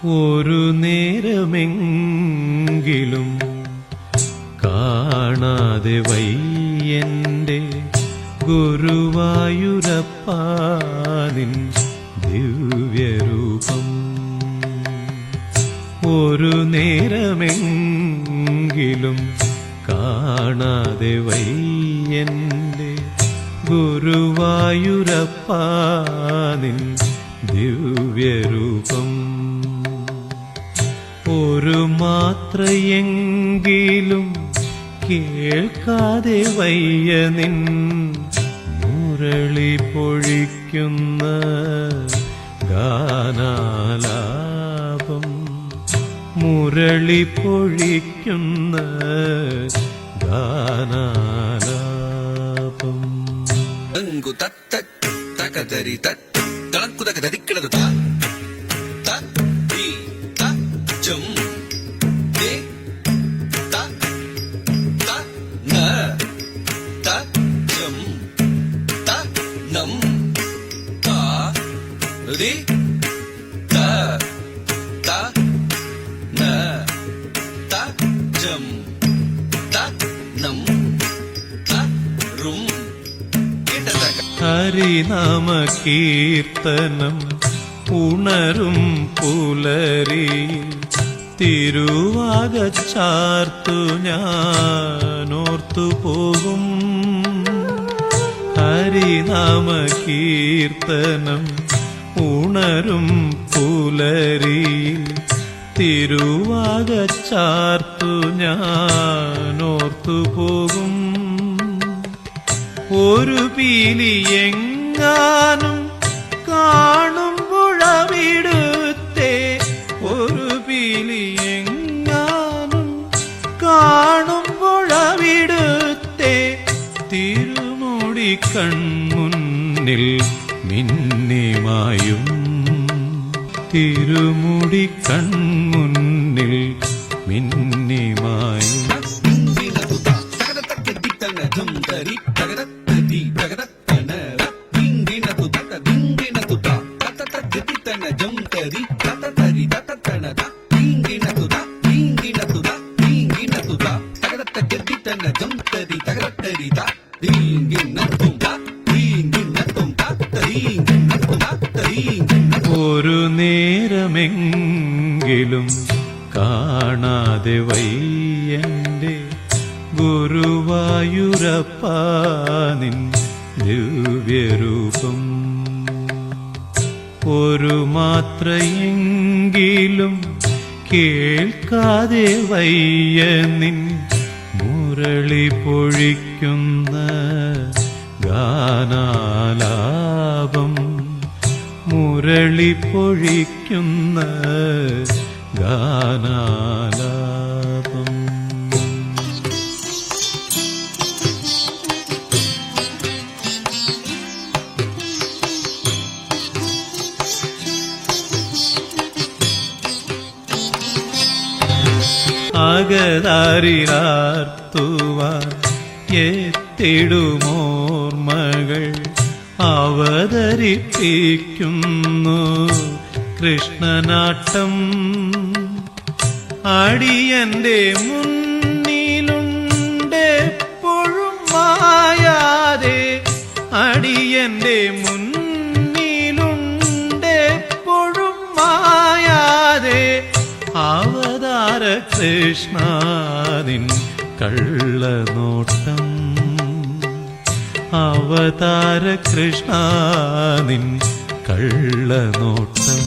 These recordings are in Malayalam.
ഒരു നേരമെങ്കിലും കാണാതെ വയ്യന്റെ ഗുരുവായൂരപ്പാ നിൻ ദിവ്യരൂപം. ഒരു നേരമെങ്കിലും കാണാതെ വയ്യന്റെ ഗുരുവായൂരപ്പാ നിൻ ദിവ്യരൂപം. ഒരു മാത്രയെങ്കിലും കേൾക്കാതെ വയ്യ നിൻ മുരളി പൊഴിക്കുന്ന ഗാനാലാപം. മുരളി പൊഴിക്കുന്ന ഗാനാലാപം. ഹരിനാമ കീർത്തനം ഉണരും പുലരിയിൽ തിരുവാകച്ചാർത്തു ഞാനോർത്തു പോകും. ഹരിനാമ കീർത്തനം ഉണരും പുലരിയിൽ തിരുവാകച്ചാർത്തു ഞാനോർത്തു പോകും. ഒരു പീലിയെങ്ങാനും കാണുമ്പോഴവിടുത്തെ, ഒരു പീലിയെങ്ങാനും കാണുമ്പോഴവിടുത്തെ തിരുമുടി കൺമുന്നിൽ മിന്നിമായും. തിരുമുടി കൺമുന്നിൽ മിന്നിമായും. ഒരു നേരമെങ്കിലും കാണാതെ വയ്യന്റെ ഗുരുവായൂരപ്പാ നിൻ ദിവ്യരൂപം. ഒരു മാത്രയെങ്കിലും കേൾക്കാതെ വയ്യ നിൻ മുരളി പൊഴിക്കുന്ന ഗാനാലാപം. മുരളി പൊഴിക്കുന്ന ഗാനാലാപം. അകതാരിലാർത്തുവാൻ എത്തിടുമോർമകൾ അവതരിപ്പിക്കുന്നു കൃഷ്ണനാട്ടം. അടിയന്റെ മുന്നിലുണ്ടെപ്പോഴും മായാതെ, അടിയന്റെ മുന്നിലുണ്ടെപ്പോഴും മായാതെ അവതാര കൃഷ്ണനിൻ കള്ളനോട്ടം. അവതാര കൃഷ്ണനിൻ കള്ളനോട്ടം.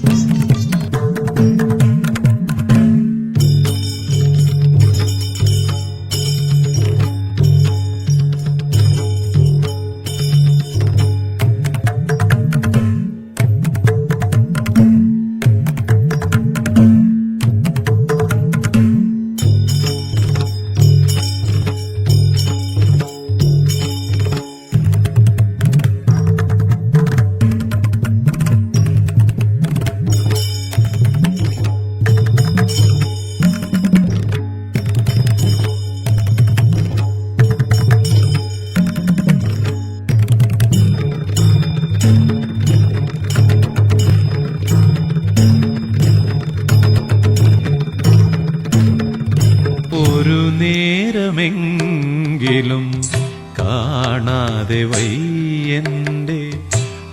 കാണാതെ വയ്യന്റെ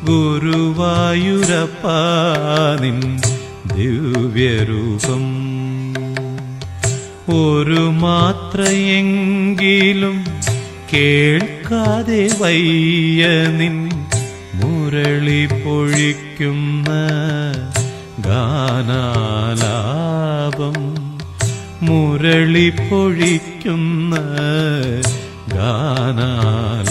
ഗുരുവായൂരപ്പ നിൻ ദിവ്യരൂപം. ഒരു മാത്രയെങ്കിലും കേൾക്കാതെ വയ്യ നിൻ മുരളി പൊഴിക്കുന്ന ഗാനാലാപം. മുരളി പൊഴിക്കുന്ന ഗാനാലാപം.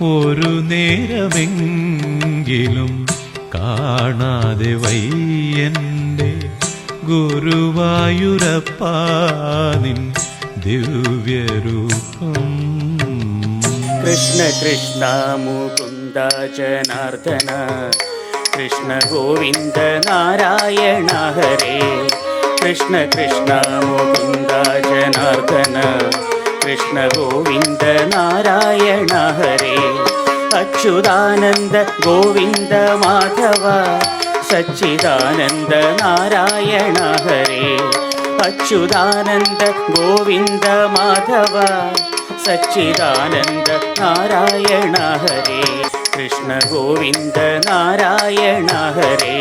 ഒരു നേരമെങ്കിലും കാണാതെ വയ്യന്റെ ഗുരുവായൂരപ്പ നിൻ ദിവ്യരൂപം. കൃഷ്ണ കൃഷ്ണ മുകുന്ദ ജനാർദ്ദന കൃഷ്ണ ഗോവിന്ദ നാരായണ ഹരേ. കൃഷ്ണ കൃഷ്ണ മുകുന്ദ ജനാർദ്ദന കൃഷ്ണ ഗോവിന്ദ നാരായണ ഹരേ. അച്യുതാനന്ദ ഗോവിന്ദ മാധവ സച്ചിദാനന്ദ നാരായണ ഹരേ. അച്യുതാനന്ദ ഗോവിന്ദ മാധവ സച്ചിദാനന്ദ നാരായണ ഹരേ. കൃഷ്ണ ഗോവിന്ദ നാരായണ ഹരേ.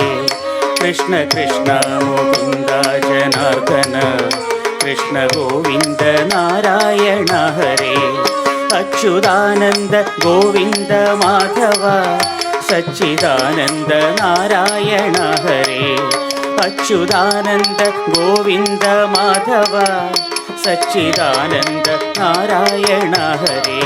കൃഷ്ണ കൃഷ്ണ മുകുന്ദ ജനാർദ്ദന കൃഷ്ണ ഗോവിന്ദ നാരായണ ഹരേ. അച്യുതാനന്ദ ഗോവിന്ദ മാധവ സച്ചിദാനന്ദ നാരായണ ഹരേ. അച്യുതാനന്ദ ഗോവിന്ദ മാധവ സച്ചിദാനന്ദ നാരായണ ഹരേ.